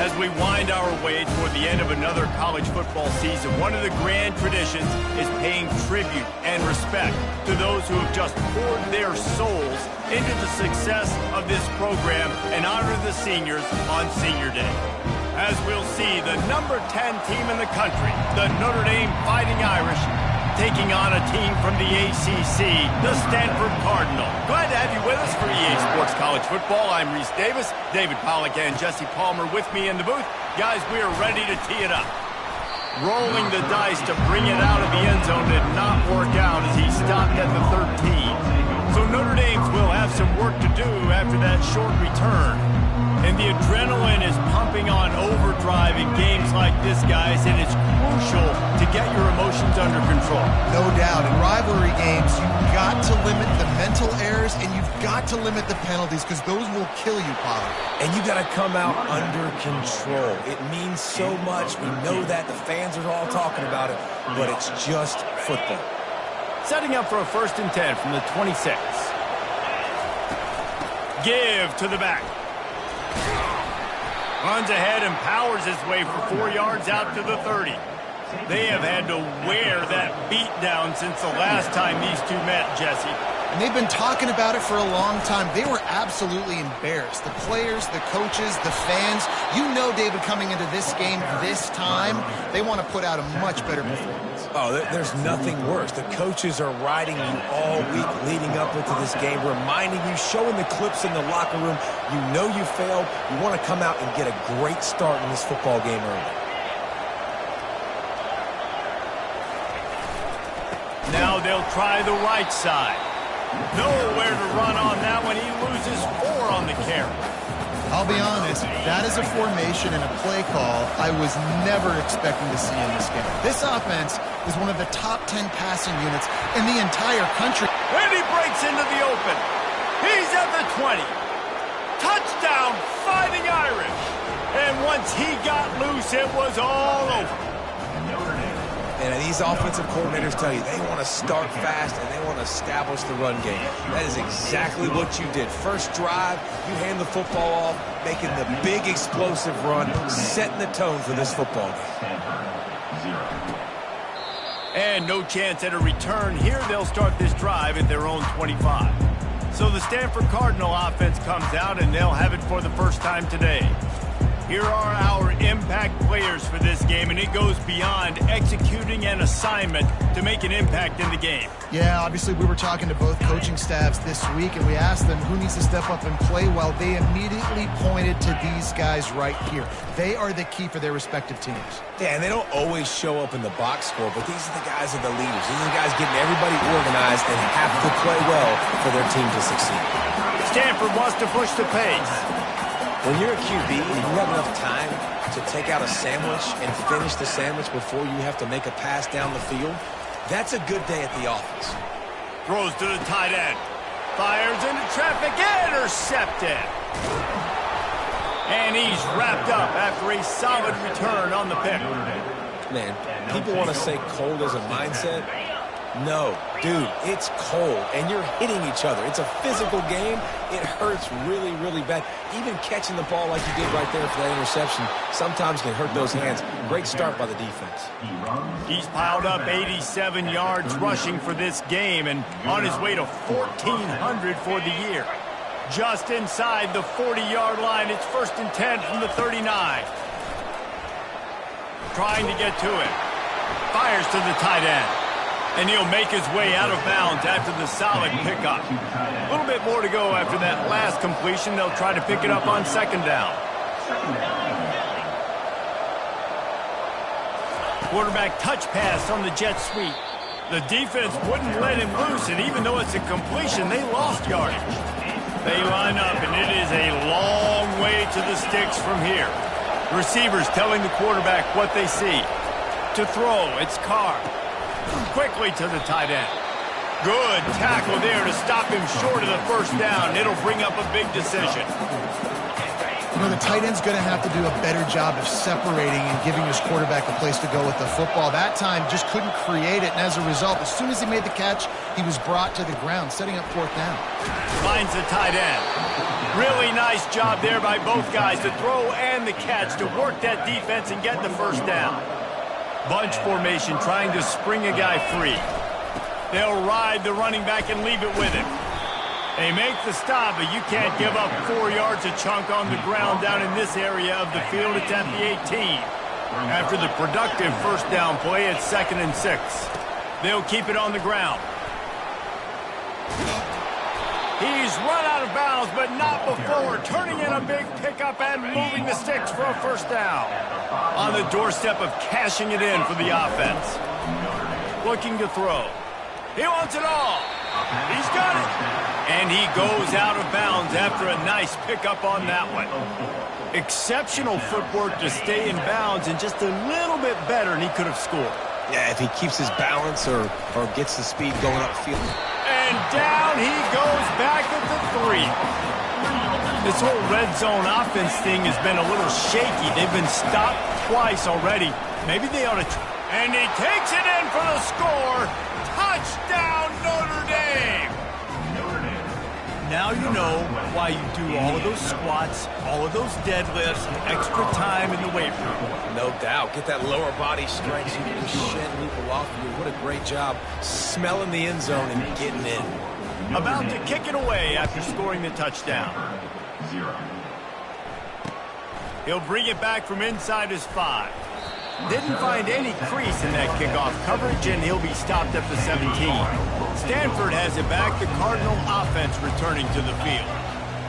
As we wind our way toward the end of another college football season, one of the grand traditions is paying tribute and respect to those who have just poured their souls into the success of this program and honor the seniors on Senior Day. As we'll see, the number 10 team in the country, the Notre Dame Fighting Irish, taking on a team from the ACC, the Standford Cardinal. Glad to have you with us for EA Sports College Football. I'm Reese Davis, David Pollack and Jesse Palmer with me in the booth. Guys, we are ready to tee it up. Rolling the dice to bring it out of the end zone did not work out as he stopped at the 13. So Notre Dame will have some work to do after that short return. And the adrenaline is pumping on overdrive in games like this, guys, and it's crucial to get your emotions under control. No doubt. In rivalry games, you've got to limit the mental errors, and you've got to limit the penalties because those will kill you, Pollard. And you got to come out under control. It means so much. We know that. The fans are all talking about it, but it's just football. Setting up for a 1st and 10 from the 26. Give to the back. Runs ahead and powers his way for 4 yards out to the 30. They have had to wear that beat down since the last time these two met, Jesse. And they've been talking about it for a long time. They were absolutely embarrassed. The players, the coaches, the fans. You know, David, coming into this game this time, they want to put out a much better performance. Oh, there's nothing worse. The coaches are riding you all week leading up into this game, reminding you, showing the clips in the locker room. You know you failed. You want to come out and get a great start in this football game early. Now they'll try the right side. Nowhere to run on that one. He loses 4 on the carry. I'll be honest, that is a formation and a play call I was never expecting to see in this game. This offense is one of the top 10 passing units in the entire country. And he breaks into the open. He's at the 20. Touchdown, Fighting Irish. And once he got loose, it was all over. And these offensive coordinators tell you they want to start fast and they want to establish the run game. That is exactly what you did. First drive, you hand the football off, making the big explosive run, setting the tone for this football game. And no chance at a return here. They'll start this drive at their own 25. So the Standford Cardinal offense comes out and they'll have it for the first time today. Here are our impact players for this game, and it goes beyond executing an assignment to make an impact in the game. Yeah, obviously we were talking to both coaching staffs this week, and we asked them who needs to step up and play well. They immediately pointed to these guys right here. They are the key for their respective teams. Yeah, and they don't always show up in the box score, but these are the guys that are the leaders. These are the guys getting everybody organized and have to play well for their team to succeed. Stanford wants to push the pace. When you're a QB and you have enough time to take out a sandwich and finish the sandwich before you have to make a pass down the field, that's a good day at the office. Throws to the tight end. Fires into traffic. Intercepted. And he's wrapped up after a solid return on the pick. Man, people want to say cold as a mindset. No, dude, it's cold, and you're hitting each other. It's a physical game. It hurts really, really bad. Even catching the ball like you did right there for that interception sometimes can hurt those hands. Great start by the defense. He's piled up 87 yards rushing for this game and on his way to 1,400 for the year. Just inside the 40-yard line, it's 1st and 10 from the 39. Trying to get to it. Fires to the tight end. And he'll make his way out of bounds after the solid pickup. A little bit more to go after that last completion. They'll try to pick it up on 2nd down. Quarterback touch pass on the jet sweep. The defense wouldn't let him loose, and even though it's a completion, they lost yardage. They line up, and it is a long way to the sticks from here. Receivers telling the quarterback what they see. To throw, it's Carr. Quickly to the tight end. Good tackle there to stop him short of the 1st down. It'll bring up a big decision. You know, the tight end's going to have to do a better job of separating and giving his quarterback a place to go with the football. That time just couldn't create it, and as a result, as soon as he made the catch, he was brought to the ground, setting up 4th down. Finds the tight end. Really nice job there by both guys, the throw and the catch, to work that defense and get the first down. Bunch formation trying to spring a guy free. They'll ride the running back and leave it with him. They make the stop, but you can't give up 4 yards a chunk on the ground down in this area of the field. It's at the 18. After the productive first down play, it's 2nd and 6. They'll keep it on the ground. He's run out of bounds, but not before turning in a big pickup and moving the sticks for a first down. On the doorstep of cashing it in for the offense. Looking to throw. He wants it all. He's got it. And he goes out of bounds after a nice pickup on that one. Exceptional footwork to stay in bounds, and just a little bit better, and he could have scored. Yeah, if he keeps his balance or gets the speed going upfield. And down he goes back at the 3. This whole red zone offense thing has been a little shaky. They've been stopped twice already. Maybe they ought to try. And he takes it in for the score. Touchdown, Notre Dame! Now you know why you do all of those squats, all of those deadlifts, extra time in the weight room. No doubt. Get that lower body stretch. You can shed people off of you. What a great job smelling the end zone and getting in. About to kick it away after scoring the touchdown. He'll bring it back from inside his 5. Didn't find any crease in that kickoff coverage, and he'll be stopped at the 17. Stanford has it back, the Cardinal offense returning to the field.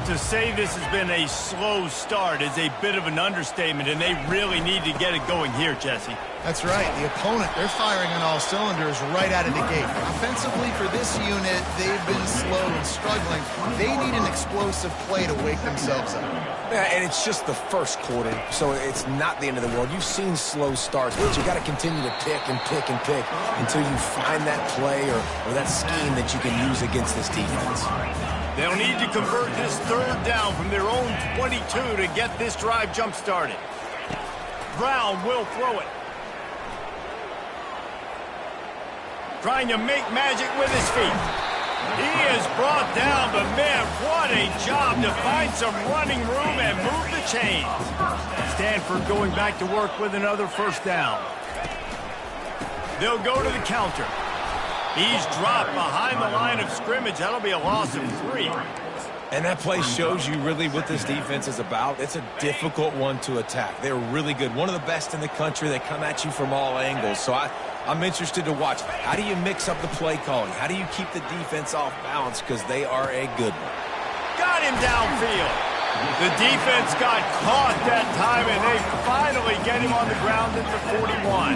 To say this has been a slow start is a bit of an understatement, and they really need to get it going here, Jesse. That's right. The opponent, they're firing on all cylinders right out of the gate. Offensively, for this unit, they've been slow and struggling. They need an explosive play to wake themselves up. Yeah, and it's just the first quarter, so it's not the end of the world. You've seen slow starts, but you got to continue to pick and pick and pick until you find that play or that scheme that you can use against this defense. They'll need to convert this 3rd down from their own 22 to get this drive jump-started. Brown will throw it. Trying to make magic with his feet. He is brought down, but man, what a job to find some running room and move the chains. Standford going back to work with another first down. They'll go to the counter. He's dropped behind the line of scrimmage. That'll be a loss of 3. And that play shows you really what this defense is about. It's a difficult one to attack. They're really good. One of the best in the country. They come at you from all angles. So I'm interested to watch. How do you mix up the play calling? How do you keep the defense off balance? Because they are a good one. Got him downfield. The defense got caught that time, and they finally get him on the ground at the 41.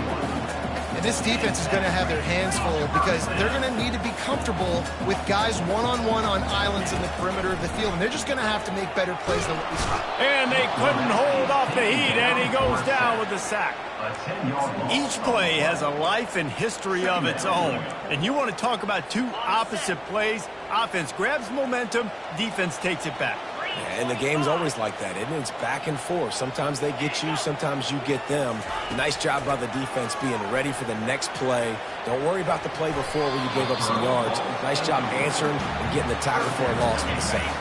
And this defense is going to have their hands full because they're going to need to be comfortable with guys one-on-one on islands in the perimeter of the field, and they're just going to have to make better plays than what we saw. And they couldn't hold off the heat, and he goes down with the sack. Each play has a life and history of its own, and you want to talk about two opposite plays. Offense grabs momentum, defense takes it back. And the game's always like that, isn't it? It's back and forth. Sometimes they get you, sometimes you get them. Nice job by the defense being ready for the next play. Don't worry about the play before where you gave up some yards. Nice job answering and getting the tackle for a loss for the same.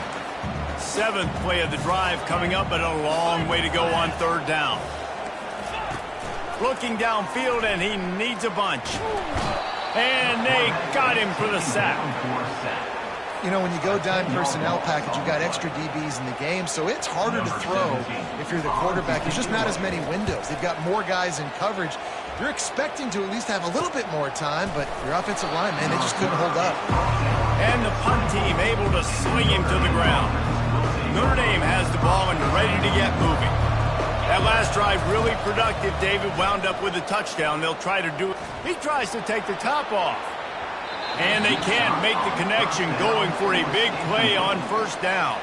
7th play of the drive coming up, but a long way to go on 3rd down. Looking downfield, and he needs a bunch. And they got him for the sack. You know, when you go dime personnel package, you got extra DBs in the game, so it's harder to throw if you're the quarterback. There's just not as many windows. They've got more guys in coverage. You're expecting to at least have a little bit more time, but your offensive line, man, they just couldn't hold up. And the punt team able to swing him to the ground. Notre Dame has the ball and ready to get moving. That last drive really productive. David wound up with a touchdown. They'll try to do it. He tries to take the top off. And they can't make the connection, going for a big play on 1st down.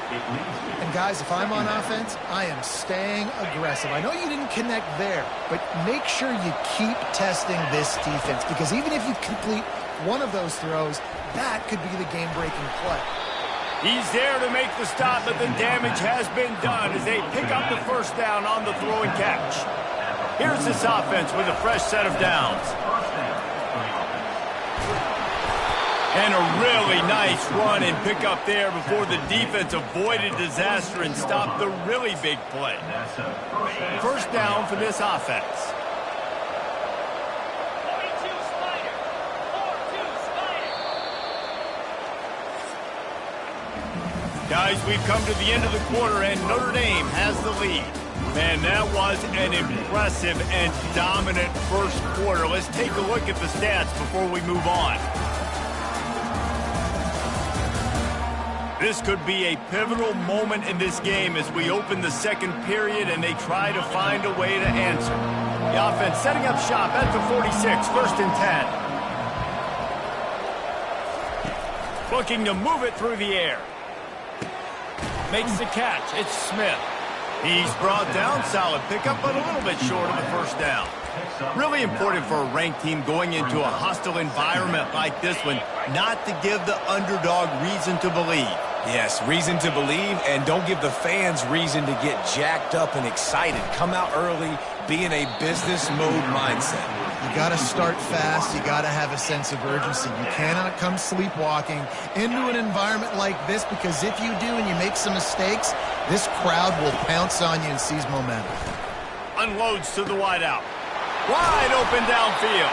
And guys, if I'm on offense, I am staying aggressive. I know you didn't connect there, but make sure you keep testing this defense, because even if you complete one of those throws, that could be the game-breaking play. He's there to make the stop, but the damage has been done as they pick up the 1st down on the throw and catch. Here's this offense with a fresh set of downs. And a really nice run and pick up there before the defense avoided disaster and stopped the really big play. First down for this offense. Guys, we've come to the end of the quarter, and Notre Dame has the lead. Man, that was an impressive and dominant first quarter. Let's take a look at the stats before we move on. This could be a pivotal moment in this game as we open the second period and they try to find a way to answer. The offense setting up shop at the 46, first and 10. Looking to move it through the air. Makes the catch. It's Smith. He's brought down. Solid pickup, but a little bit short of the first down. Really important for a ranked team going into a hostile environment like this one, not to give the underdog reason to believe. Yes, reason to believe, and don't give the fans reason to get jacked up and excited. Come out early, be in a business mode mindset. You got to start fast. You got to have a sense of urgency. You cannot come sleepwalking into an environment like this, because if you do and you make some mistakes, this crowd will pounce on you and seize momentum. Unloads to the wideout. Wide open downfield.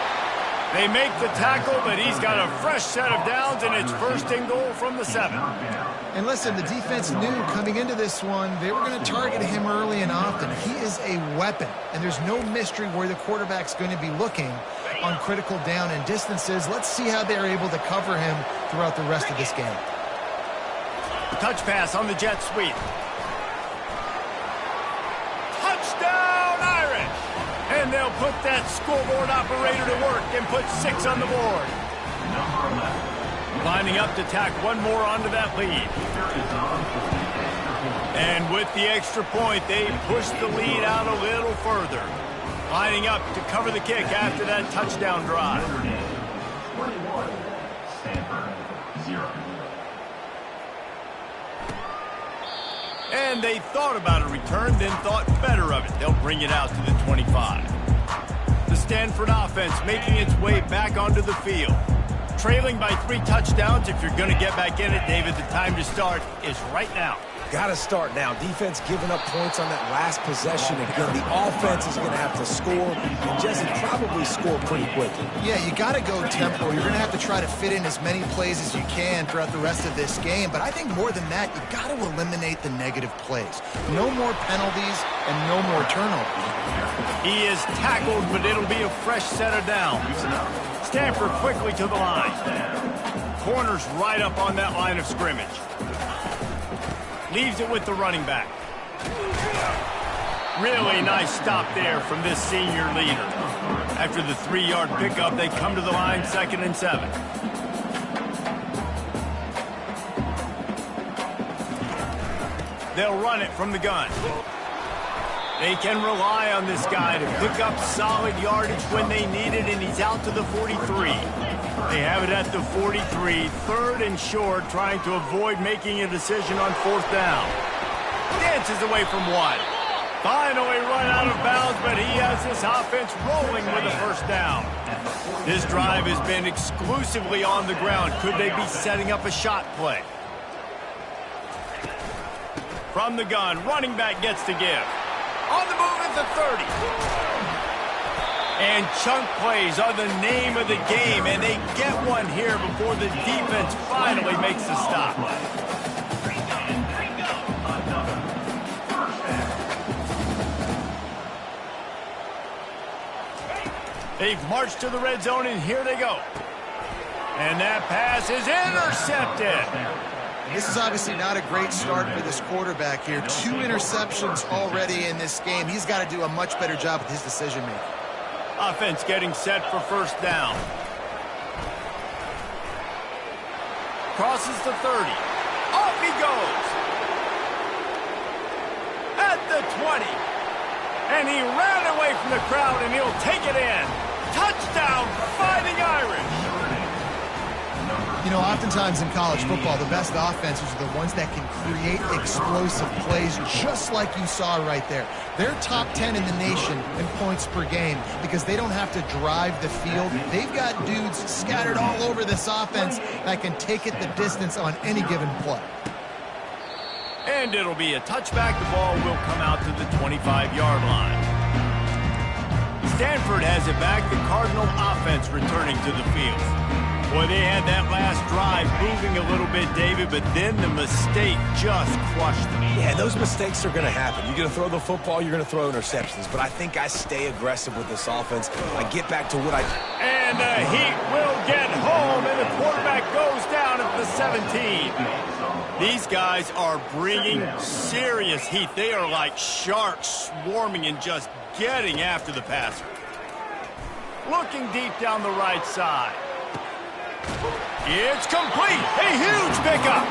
They make the tackle, but he's got a fresh set of downs, and it's first and goal from the 7. And listen, the defense knew coming into this one, they were going to target him early and often. He is a weapon, and there's no mystery where the quarterback's going to be looking on critical down and distances. Let's see how they're able to cover him throughout the rest of this game. Touch pass on the jet sweep. Touchdown, Irish! And they'll put that scoreboard operator to work and put 6 on the board. Lining up to tack one more onto that lead. And with the extra point, they push the lead out a little further. Lining up to cover the kick after that touchdown drive. 21, Standford, 0. And they thought about a return, then thought better of it. They'll bring it out to the 25. The Standford offense making its way back onto the field. Trailing by 3 touchdowns. If you're going to get back in it, David, the time to start is right now. Got to start now. Defense giving up points on that last possession. Again, the offense is going to have to score, and Jesse probably score pretty quickly. Yeah, you got to go tempo. You're going to have to try to fit in as many plays as you can throughout the rest of this game. But I think more than that, you got to eliminate the negative plays. No more penalties and no more turnovers. He is tackled, but it'll be a fresh set of downs. Standford quickly to the line. Corners right up on that line of scrimmage. Leaves it with the running back. Really nice stop there from this senior leader. After the 3-yard pickup, they come to the line, 2nd and 7. They'll run it from the gun. They can rely on this guy to pick up solid yardage when they need it, and he's out to the 43. They have it at the 43, 3rd and short, trying to avoid making a decision on 4th down. Dances away from 1. Finally run out of bounds, but he has this offense rolling with a first down. This drive has been exclusively on the ground. Could they be setting up a shot play? From the gun, running back gets to give. On the move at the 30. And chunk plays are the name of the game, and they get one here before the defense finally makes the stop. They've marched to the red zone, and here they go. And that pass is intercepted. This is obviously not a great start for this quarterback here. 2 interceptions already in this game. He's got to do a much better job with his decision-making. Offense getting set for first down. Crosses the 30. Off he goes. At the 20. And he ran away from the crowd, and he'll take it in. Touchdown, Fighting Irish. You know, oftentimes in college football, the best offenses are the ones that can create explosive plays just like you saw right there. They're top 10 in the nation in points per game because they don't have to drive the field. They've got dudes scattered all over this offense that can take it the distance on any given play. And it'll be a touchback. The ball will come out to the 25-yard line. Standford has it back. The Cardinal offense returning to the field. Boy, they had that last drive moving a little bit, David, but then the mistake just crushed them. Yeah, those mistakes are going to happen. You're going to throw the football, you're going to throw interceptions. But I think I stay aggressive with this offense. I get back to what I... And the Heat will get home, and the quarterback goes down at the 17. These guys are bringing serious heat. They are like sharks swarming and just getting after the passer. Looking deep down the right side. It's complete. A huge pickup.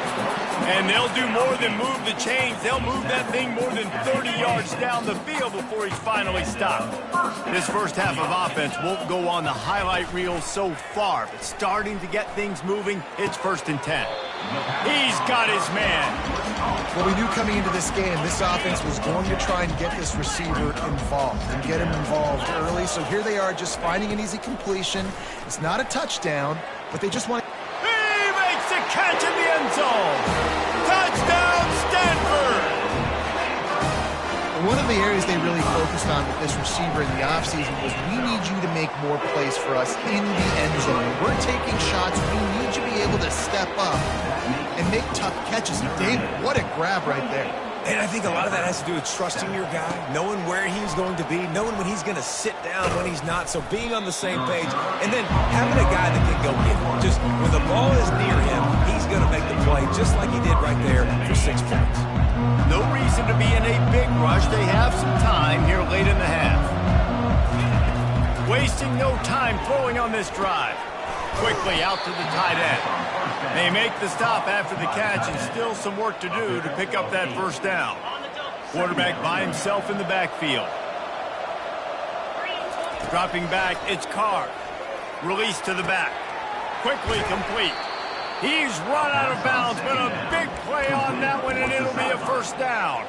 And they'll do more than move the chains. They'll move that thing more than 30 yards down the field before he's finally stopped. This first half of offense won't go on the highlight reel so far, but starting to get things moving, it's 1st and 10. He's got his man. Well, we knew coming into this game, this offense was going to try and get this receiver involved and get him involved early. So here they are just finding an easy completion. It's not a touchdown, but they just want to... He makes a catch in the end zone. Touchdown, Standford. One of the areas they really focused on with this receiver in the offseason was we need you to make more plays for us in the end zone. We're taking shots. We need you to be able to step up and make tough catches. And David, what a grab right there. And I think a lot of that has to do with trusting your guy, knowing where he's going to be, knowing when he's going to sit down, when he's not. So being on the same page, and then having a guy that can go get him. Just when the ball is near him, he's going to make the play just like he did right there for 6 points. No reason to be in a big rush. They have some time here late in the half. Wasting no time throwing on this drive. Quickly out to the tight end. They make the stop after the catch, and still some work to do to pick up that first down. Quarterback by himself in the backfield. Dropping back, it's Carr. Release to the back. Quickly complete. He's run out of bounds, but a big play on that one, and it'll be a first down.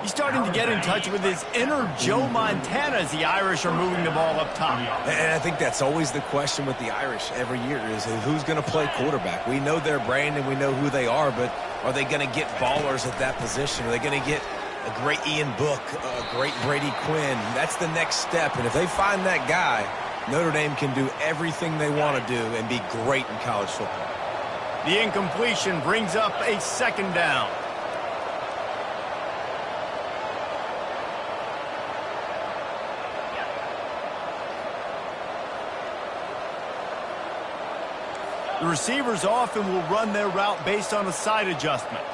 He's starting to get in touch with his inner Joe Montana as the Irish are moving the ball up top. And I think that's always the question with the Irish every year is who's going to play quarterback. We know their brand and we know who they are, but are they going to get ballers at that position? Are they going to get a great Ian Book, a great Brady Quinn? That's the next step, and if they find that guy, Notre Dame can do everything they want to do and be great in college football. The incompletion brings up a 2nd down. The receivers often will run their route based on a side adjustment.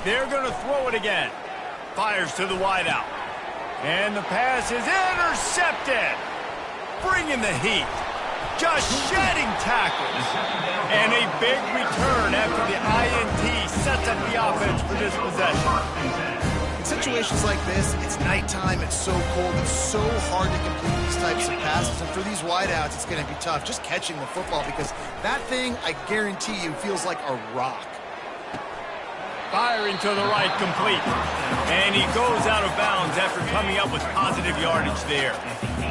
They're going to throw it again. Fires to the wideout. And the pass is intercepted. Bringing the heat. Just shedding tackles. And a big return after the INT sets up the offense for this possession. In situations like this, it's nighttime, it's so cold, it's so hard to complete these types of passes. And for these wideouts, it's going to be tough just catching the football because that thing, I guarantee you, feels like a rock. Firing to the right, complete. And he goes out of bounds after coming up with positive yardage there.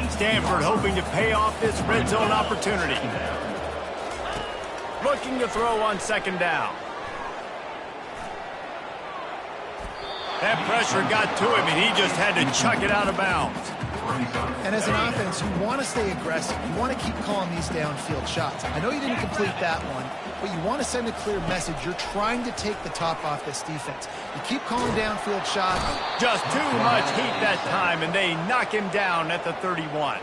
Standford hoping to pay off this red zone opportunity. Looking to throw on 2nd down. That pressure got to him, and he just had to chuck it out of bounds. And as an offense, you want to stay aggressive. You want to keep calling these downfield shots. I know you didn't complete that one, but you want to send a clear message. You're trying to take the top off this defense. You keep calling downfield shots. Just too much heat that time, and they knock him down at the 31.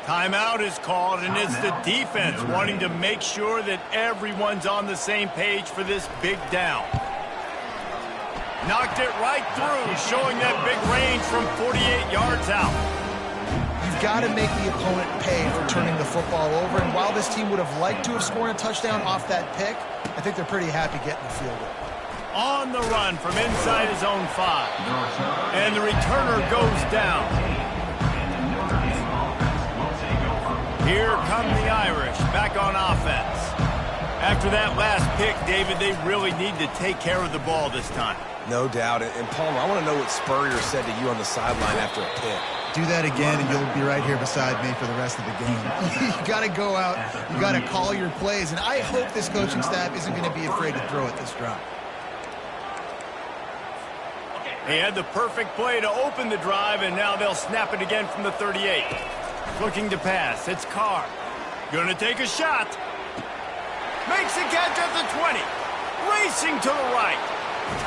Timeout is called, and it's the defense wanting to make sure that everyone's on the same page for this big down. Knocked it right through, showing that big range from 48 yards out. You've got to make the opponent pay for turning the football over, and while this team would have liked to have scored a touchdown off that pick, I think they're pretty happy getting the field goal. On the run from inside his own 5. And the returner goes down. Here come the Irish back on offense. After that last pick, David, they really need to take care of the ball this time. No doubt. And Palmer, I want to know what Spurrier said to you on the sideline after a pick. Do that again, and you'll be right here beside me for the rest of the game. You got to go out. You got to call your plays. And I hope this coaching staff isn't going to be afraid to throw it this drive. He had the perfect play to open the drive, and now they'll snap it again from the 38. Looking to pass. It's Carr. Going to take a shot. Makes a catch at the 20. Racing to the right.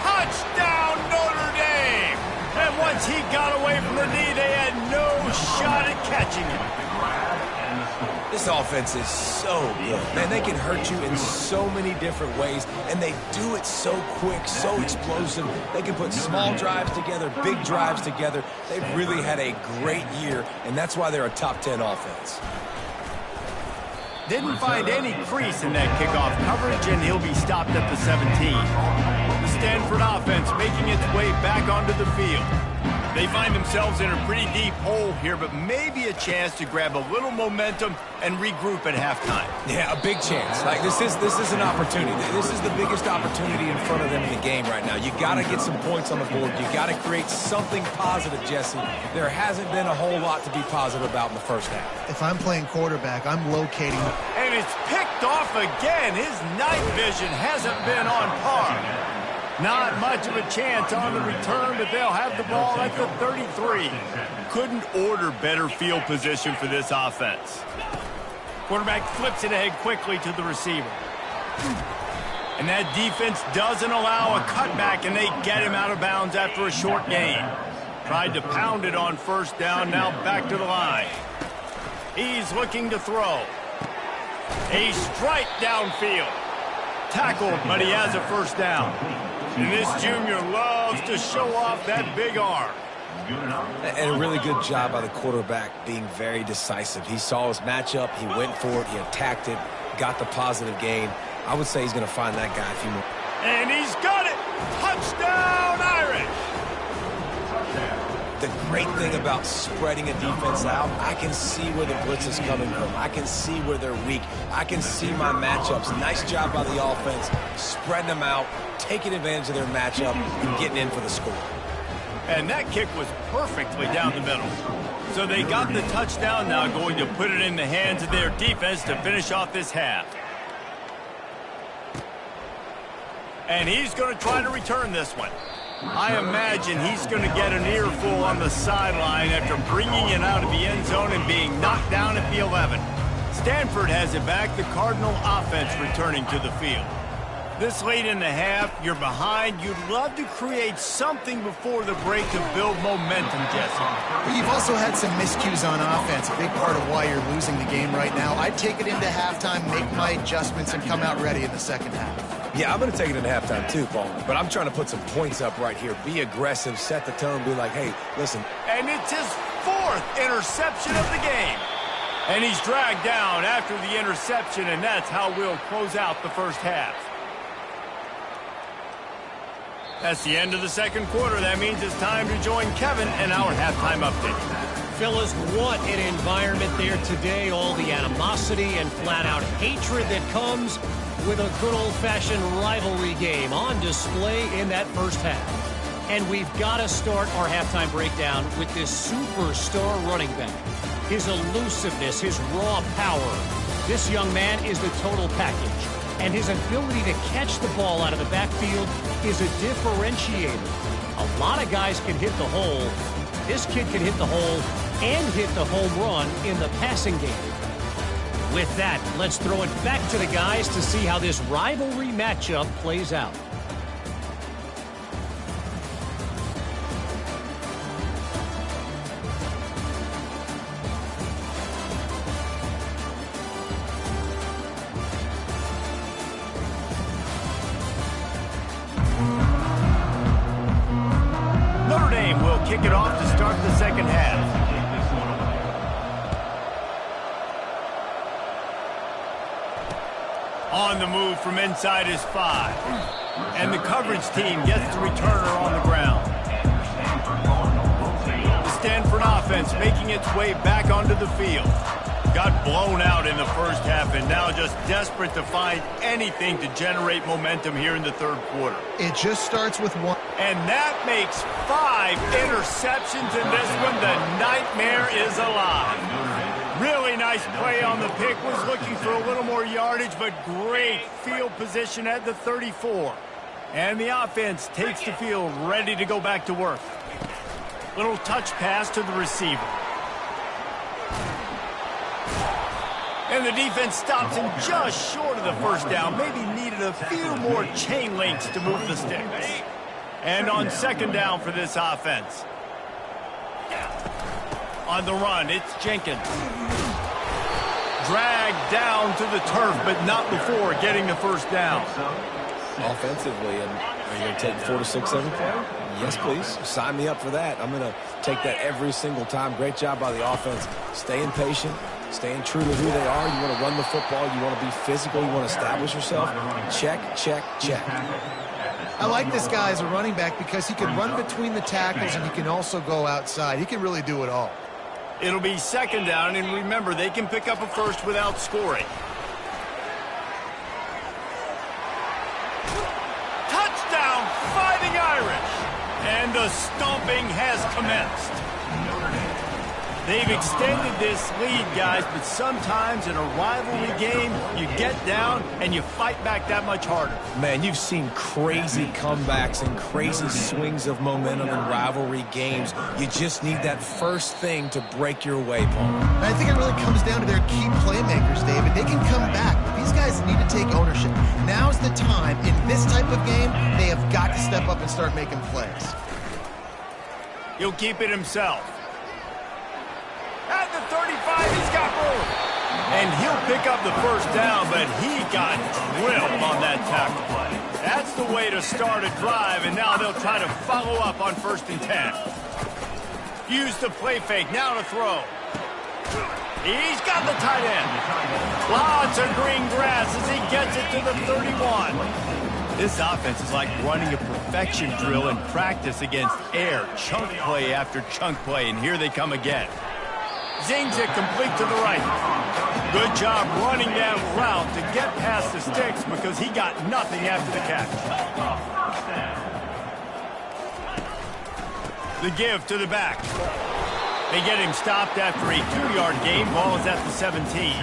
Touchdown, Notre Dame! And once he got away from the knee, they had no shot at catching him. This offense is so good. Man, they can hurt you in so many different ways, and they do it so quick, so explosive. They can put small drives together, big drives together. They've really had a great year, and that's why they're a top 10 offense. Didn't find any crease in that kickoff coverage, and he'll be stopped at the 17. The Standford offense making its way back onto the field. They find themselves in a pretty deep hole here, but maybe a chance to grab a little momentum and regroup at halftime. Yeah, a big chance. Like this is an opportunity. This is the biggest opportunity in front of them in the game right now. You got to get some points on the board. You got to create something positive, Jesse. There hasn't been a whole lot to be positive about in the first half. If I'm playing quarterback, I'm locating. And it's picked off again. His night vision hasn't been on par. Not much of a chance on the return, but they'll have the ball at the 33. Couldn't order better field position for this offense. Quarterback flips it ahead quickly to the receiver. And that defense doesn't allow a cutback, and they get him out of bounds after a short gain. Tried to pound it on first down, now back to the line. He's looking to throw. A strike downfield. Tackled, but he has a first down. And this junior loves to show off that big arm. And a really good job by the quarterback being very decisive. He saw his matchup, he went for it, he attacked it, got the positive gain. I would say he's going to find that guy a few more. And he's got it! Touchdown, Irish! The great thing about spreading a defense out, I can see where the blitz is coming from. I can see where they're weak. I can see my matchups. Nice job by the offense, spreading them out, taking advantage of their matchup, and getting in for the score. And that kick was perfectly down the middle. So they got the touchdown, now going to put it in the hands of their defense to finish off this half. And he's going to try to return this one. I imagine he's going to get an earful on the sideline after bringing it out of the end zone and being knocked down at the 11. Standford has it back, the Cardinal offense returning to the field. This late in the half, you're behind. You'd love to create something before the break to build momentum, Jesse. But you've also had some miscues on offense, a big part of why you're losing the game right now. I'd take it into halftime, make my adjustments, and come out ready in the second half. Yeah, I'm going to take it into halftime too, Paul. But I'm trying to put some points up right here. Be aggressive, set the tone, be like, hey, listen. And it's his 4th interception of the game. And he's dragged down after the interception, and that's how we'll close out the first half. That's the end of the second quarter. That means it's time to join Kevin and our halftime update. Phyllis, what an environment there today. All the animosity and flat-out hatred that comes with a good old-fashioned rivalry game on display in that first half. And we've got to start our halftime breakdown with this superstar running back. His elusiveness, his raw power. This young man is the total package. And his ability to catch the ball out of the backfield is a differentiator. A lot of guys can hit the hole. This kid can hit the hole and hit the home run in the passing game. With that, let's throw it back to the guys to see how this rivalry matchup plays out. Notre Dame will kick it off to start the second half. On the move from inside his 5. And the coverage team gets the returner on the ground. The Standford offense making its way back onto the field. Got blown out in the first half and now just desperate to find anything to generate momentum here in the third quarter. It just starts with one. And that makes 5 interceptions in this one. The nightmare is alive. Really nice play on the pick. Was looking for a little more yardage, but great field position at the 34. And the offense takes the field ready to go back to work. Little touch pass to the receiver. And the defense stops him just short of the first down. Maybe needed a few more chain links to move the sticks. And on second down for this offense. On the run, it's Jenkins. Dragged down to the turf, but not before getting the first down. Offensively, and are you going to take 4 to 6 every play? Yes, please. Sign me up for that. I'm going to take that every single time. Great job by the offense. Staying patient, staying true to who they are. You want to run the football. You want to be physical. You want to establish yourself. Check, check, check. I like this guy as a running back because he can run between the tackles and he can also go outside. He can really do it all. It'll be second down, and remember, they can pick up a first without scoring. Touchdown, Fighting Irish! And the stomping has commenced. They've extended this lead, guys, but sometimes in a rivalry game, you get down and you fight back that much harder. Man, you've seen crazy comebacks and crazy swings of momentum in rivalry games. You just need that first thing to break your way, Paul. And I think it really comes down to their key playmakers, David. They can come back, but these guys need to take ownership. Now's the time. In this type of game, they have got to step up and start making plays. He'll keep it himself. At the 35, he's got room. And he'll pick up the first down, but he got drilled on that tackle. That's the way to start a drive, and now they'll try to follow up on 1st and 10. Use the play fake, now to throw. He's got the tight end. Lots of green grass as he gets it to the 31. This offense is like running a perfection drill in practice against air. Chunk play after chunk play, and here they come again. Zings it complete to the right. Good job running that route to get past the sticks because he got nothing after the catch. The give to the back. They get him stopped after a 2-yard gain. Ball is at the 17.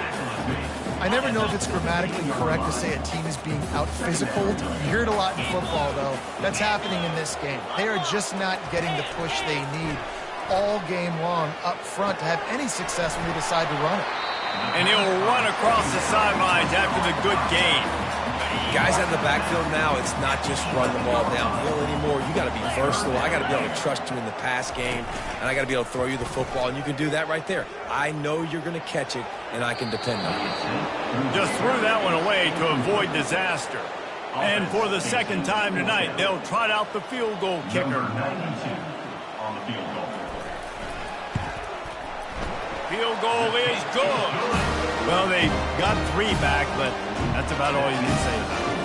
I never know if it's grammatically correct to say a team is being out-physicaled. You hear it a lot in football, though. That's happening in this game. They are just not getting the push they need all game long up front to have any success when they decide to run it. And he'll run across the sidelines after the good gain. Guys out of the backfield now, it's not just run the ball downhill anymore. You got to be versatile. I got to be able to trust you in the pass game, and I got to be able to throw you the football, and you can do that right there. I know you're going to catch it, and I can depend on you. Just threw that one away to avoid disaster. And for the second time tonight, they'll trot out the field goal kicker. On the field goal. Field goal is good. Well, they got 3 back, but that's about all you can say about it.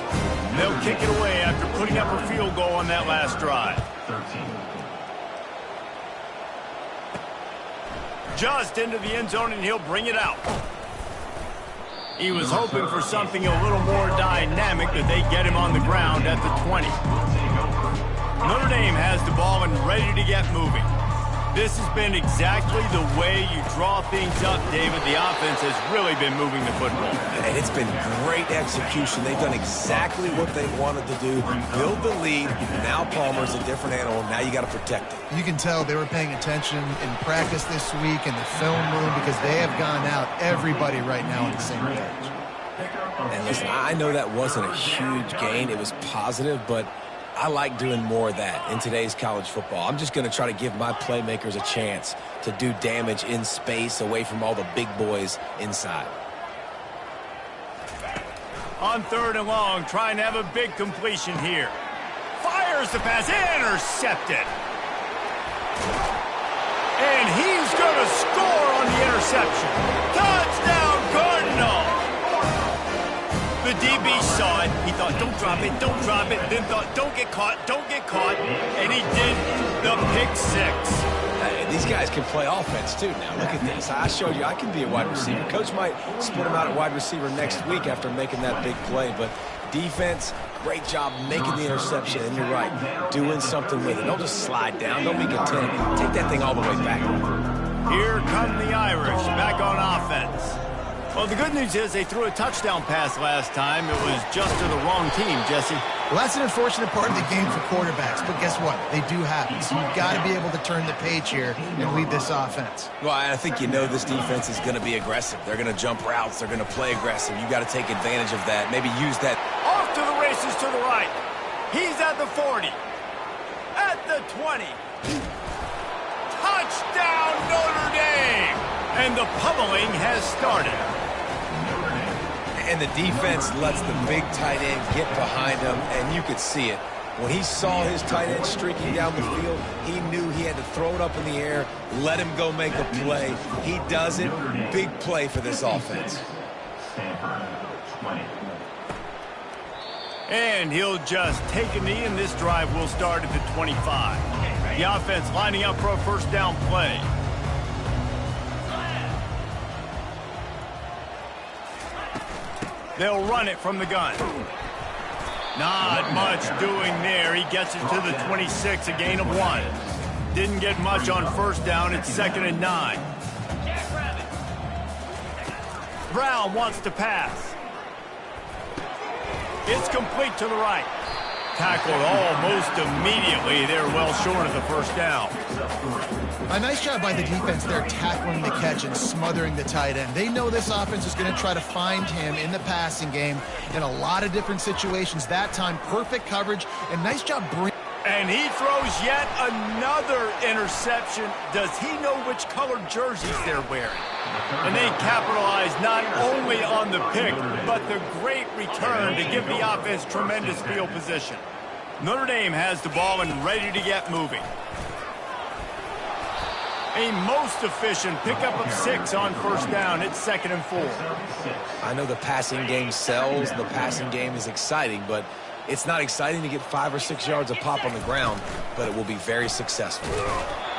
They'll kick it away after putting up a field goal on that last drive. 13. Just into the end zone, and he'll bring it out. He was hoping for something a little more dynamic, but they get him on the ground at the 20. Notre Dame has the ball and ready to get moving. This has been exactly the way you draw things up, David. The offense has really been moving the football. And it's been great execution. They've done exactly what they wanted to do. Build the lead. Now Palmer's a different animal. Now you got to protect it. You can tell they were paying attention in practice this week in the film room because they have gone out everybody right now on the same page. And listen, I know that wasn't a huge gain. It was positive, but I like doing more of that in today's college football. I'm just going to try to give my playmakers a chance to do damage in space away from all the big boys inside. On 3rd and long, trying to have a big completion here. Fires the pass, intercepted. And he's going to score on the interception. Touchdown, Cardinal! The DB saw it. He thought, don't drop it, don't drop it. Then thought, don't get caught, don't get caught. And he did the pick six. Hey, these guys can play offense, too, now. Look at this. I showed you I can be a wide receiver. Coach might split him out at wide receiver next week after making that big play. But defense, great job making the interception. And you're right, doing something with it. Don't just slide down. Don't be content. Take that thing all the way back. Here come the Irish back on offense. Well, the good news is they threw a touchdown pass last time. It was just to the wrong team, Jesse. Well, that's an unfortunate part of the game for quarterbacks, but guess what? They do happen. So you've got to be able to turn the page here and lead this offense. Well, I think you know this defense is going to be aggressive. They're going to jump routes. They're going to play aggressive. You got to take advantage of that. Maybe use that. Off to the races to the right. He's at the 40. At the 20. Touchdown, Notre Dame! And the pummeling has started. And the defense lets the big tight end get behind him, and you could see it. When he saw his tight end streaking down the field, he knew he had to throw it up in the air, let him go make a play. He does it. Big play for this offense. Standford, 20. And he'll just take a knee, and this drive will start at the 25. The offense lining up for a first down play. They'll run it from the gun. Not much doing there. He gets it to the 26, a gain of 1. Didn't get much on first down. It's 2nd and 9. Brown wants to pass. It's complete to the right. Tackled almost immediately. They're well short of the first down. A nice job by the defense there tackling the catch and smothering the tight end. They know this offense is going to try to find him in the passing game in a lot of different situations. That time, perfect coverage and nice job bringing. And he throws yet another interception. Does he know which colored jerseys they're wearing? And they capitalize not only on the pick, but the great return to give the offense tremendous field position. Notre Dame has the ball and ready to get moving. A most efficient pickup of 6 on first down. It's 2nd and 4. I know the passing game sells, the passing game is exciting, but it's not exciting to get 5 or 6 yards of pop on the ground, but it will be very successful.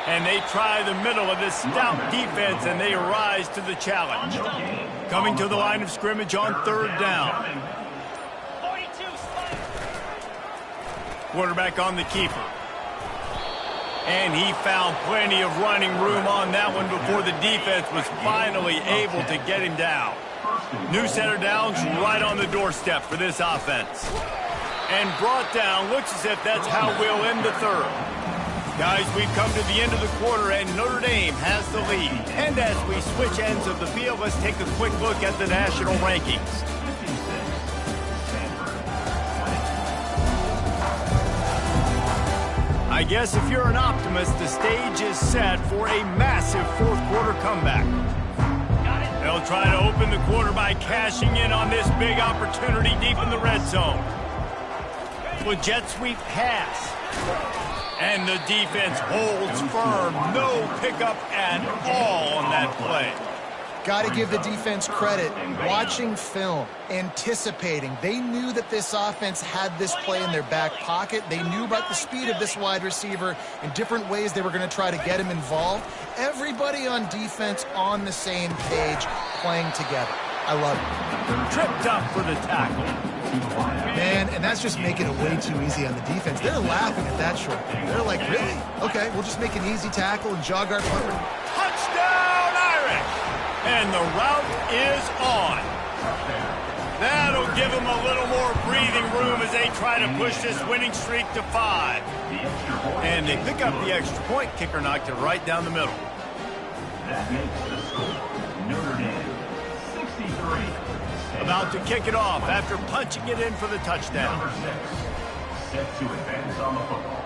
And they try the middle of this stout defense, and they rise to the challenge. Coming to the line of scrimmage on 3rd down. Quarterback on the keeper. And he found plenty of running room on that one before the defense was finally able to get him down. New set of downs right on the doorstep for this offense. And brought down. Looks as if that's how we'll end the 3rd. Guys, we've come to the end of the quarter, and Notre Dame has the lead. And as we switch ends of the field, let's take a quick look at the national rankings. I guess if you're an optimist, the stage is set for a massive 4th quarter comeback. They'll try to open the quarter by cashing in on this big opportunity deep in the red zone. With jet sweep pass. And the defense holds firm. No pickup at all on that play. Got to give the defense credit. Watching film, anticipating. They knew that this offense had this play in their back pocket. They knew about the speed of this wide receiver and different ways they were going to try to get him involved. Everybody on defense on the same page, playing together. I love it. Tripped up for the tackle. Man, and that's just making it way too easy on the defense. They're laughing at that short. They're like, really? Okay, we'll just make an easy tackle and jog our punt. Touchdown, Irish! And the route is on. That'll give them a little more breathing room as they try to push this winning streak to 5. And they pick up the extra point. Kicker knocked it right down the middle. That makes the score Notre Dame 63. About to kick it off after punching it in for the touchdown. Number 6, set to advance on the football.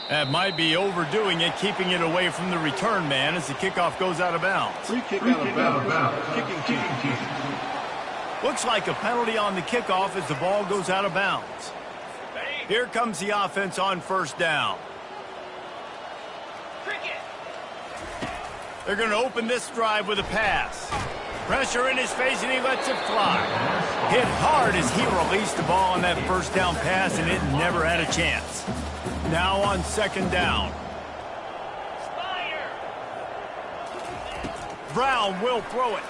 That might be overdoing it, keeping it away from the return man as the kickoff goes out of bounds. Free kick out of bounds. Kicking team. Looks like a penalty on the kickoff as the ball goes out of bounds. Here comes the offense on first down. They're going to open this drive with a pass. Pressure in his face, and he lets it fly. Hit hard as he released the ball on that first down pass, and it never had a chance. Now on second down. Brown will throw it.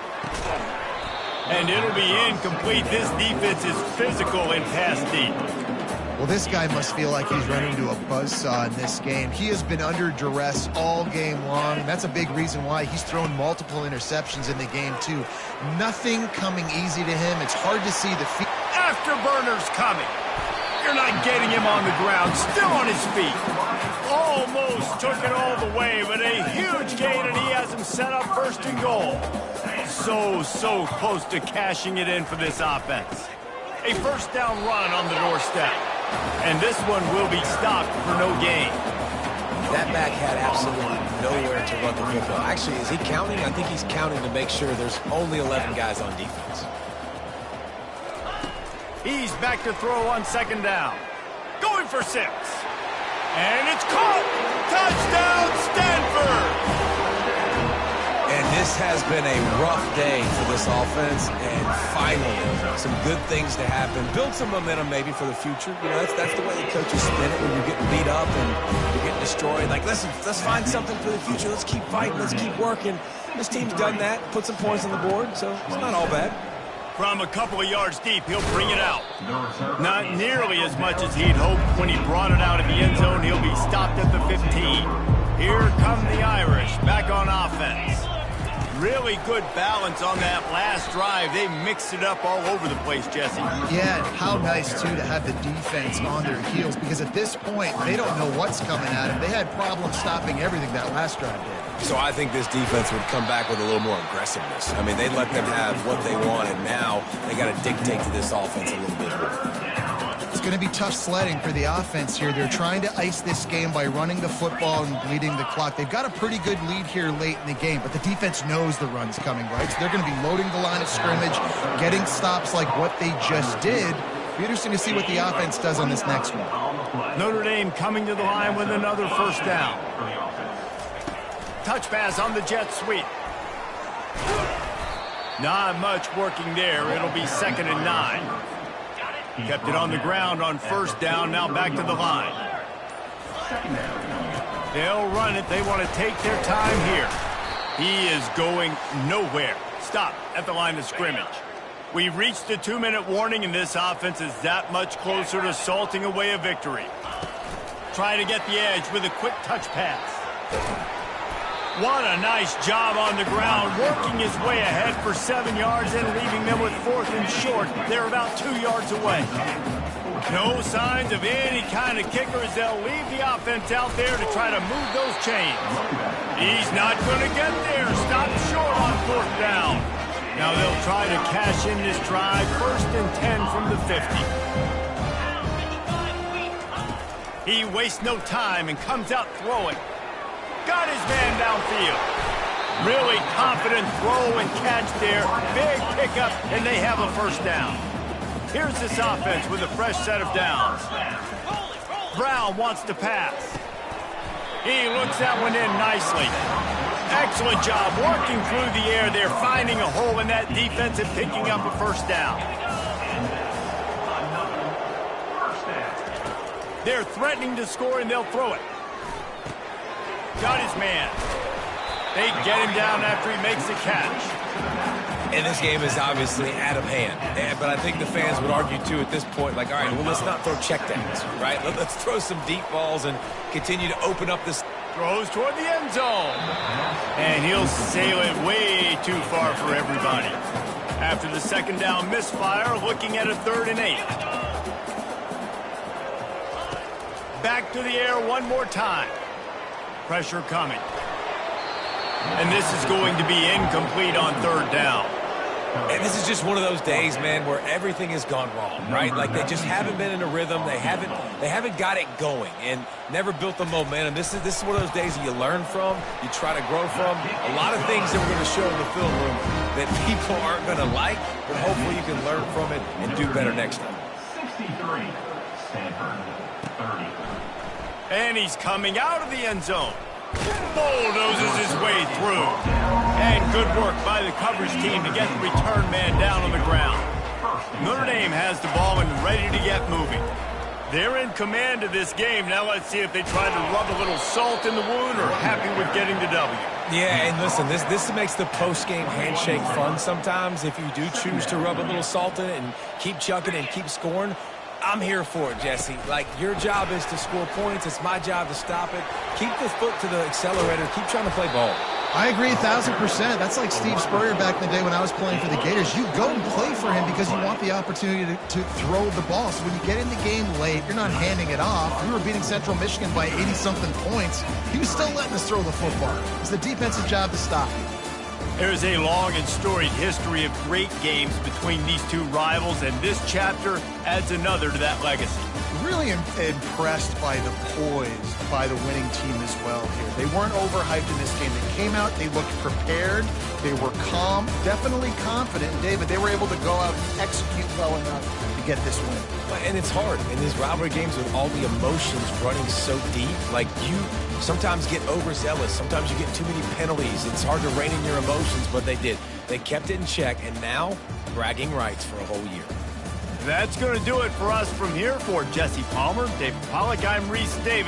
And it'll be incomplete. This defense is physical in pass deep. Well, this guy must feel like he's running into a buzzsaw in this game. He has been under duress all game long, and that's a big reason why he's thrown multiple interceptions in the game, too. Nothing coming easy to him. It's hard to see the feet. Afterburner's coming. You're not getting him on the ground, still on his feet. Almost took it all the way, but a huge gain, and he has him set up first and goal. So close to cashing it in for this offense. A first down run on the doorstep. And this one will be stopped for no gain. That back had absolutely nowhere to run the football. Actually, is he counting? I think he's counting to make sure there's only 11 guys on defense. He's back to throw on second down. Going for 6. And it's caught. Touchdown, Standford. And this has been a rough day for this offense, and finally, some good things to happen. Build some momentum maybe for the future. You know, that's the way the coaches spin it when you're getting beat up and you're getting destroyed. Like, listen, let's find something for the future. Let's keep fighting. Let's keep working. This team's done that, put some points on the board, so it's not all bad. From a couple of yards deep, he'll bring it out. Not nearly as much as he'd hoped. When he brought it out of the end zone, he'll be stopped at the 15. Here come the Irish, back on offense. Really good balance on that last drive. They mixed it up all over the place, Jesse. Yeah, and how nice, too, to have the defense on their heels, because at this point, they don't know what's coming at them. They had problems stopping everything that last drive did. So I think this defense would come back with a little more aggressiveness. I mean, they let them have what they wanted. Now they got to dictate to this offense a little bit more. It's going to be tough sledding for the offense here. They're trying to ice this game by running the football and bleeding the clock. They've got a pretty good lead here late in the game, but the defense knows the run's coming, right? So they're going to be loading the line of scrimmage, getting stops like what they just did. It'll be interesting to see what the offense does on this next one. Notre Dame coming to the line with another first down. Touch pass on the jet sweep. Not much working there. It'll be 2nd and 9. Kept it on the ground on first down. Now back to the line. They'll run it. They want to take their time here. He is going nowhere. Stop at the line of scrimmage. We've reached the 2-minute warning, and this offense is that much closer to salting away a victory. Trying to get the edge with a quick touch pass. What a nice job on the ground, working his way ahead for 7 yards and leaving them with 4th and short. They're about 2 yards away. No signs of any kind of kickers. They'll leave the offense out there to try to move those chains. He's not going to get there. Stopped short on 4th down. Now they'll try to cash in this drive. 1st and 10 from the 50. He wastes no time and comes out throwing. Got his man downfield. Really confident throw and catch there. Big pickup, and they have a first down. Here's this offense with a fresh set of downs. Brown wants to pass. He looks that one in nicely. Excellent job working through the air there, finding a hole in that defense and picking up a first down. They're threatening to score, and they'll throw it. Got his man. They get him down after he makes the catch. And this game is obviously out of hand. But I think the fans would argue, too, at this point, like, all right, well, let's not throw checkdowns, right? Let's throw some deep balls and continue to open up this. Throws toward the end zone. And he'll sail it way too far for everybody. After the 2nd down misfire, looking at a 3rd and 8. Back to the air one more time. Pressure coming. And this is going to be incomplete on 3rd down. And this is just one of those days, man, where everything has gone wrong, right? Like, they just haven't been in a rhythm. They haven't got it going and never built the momentum. This is one of those days that you learn from, you try to grow from. A lot of things that we're going to show in the film room that people aren't going to like, but hopefully you can learn from it and do better next time. 63, Standford, 30. And he's coming out of the end zone. Bulldozes his way through. And good work by the coverage team to get the return man down on the ground. Notre Dame has the ball and ready to get moving. They're in command of this game. Now let's see if they try to rub a little salt in the wound or happy with getting the W. Yeah, and listen, this makes the post-game handshake fun sometimes. If you do choose to rub a little salt in it and keep chucking and keep scoring, I'm here for it, Jesse. Like, your job is to score points. It's my job to stop it. Keep the foot to the accelerator. Keep trying to play ball. I agree 1,000%. That's like Steve Spurrier back in the day when I was playing for the Gators. You go and play for him because you want the opportunity to throw the ball. So when you get in the game late, you're not handing it off. We were beating Central Michigan by 80-something points. He was still letting us throw the football. It's the defensive job to stop. There's a long and storied history of great games between these two rivals, and this chapter adds another to that legacy. Really impressed by the poise by the winning team as well here. They weren't overhyped in this game. They came out, they looked prepared, they were calm, definitely confident. And David, they were able to go out and execute well enough to get this win. And it's hard in these rivalry games with all the emotions running so deep. Like, you sometimes get overzealous. Sometimes you get too many penalties. It's hard to rein in your emotions, but they did. They kept it in check, and now bragging rights for a whole year. That's going to do it for us from here. For Jesse Palmer, David Pollack, I'm Reese Davis.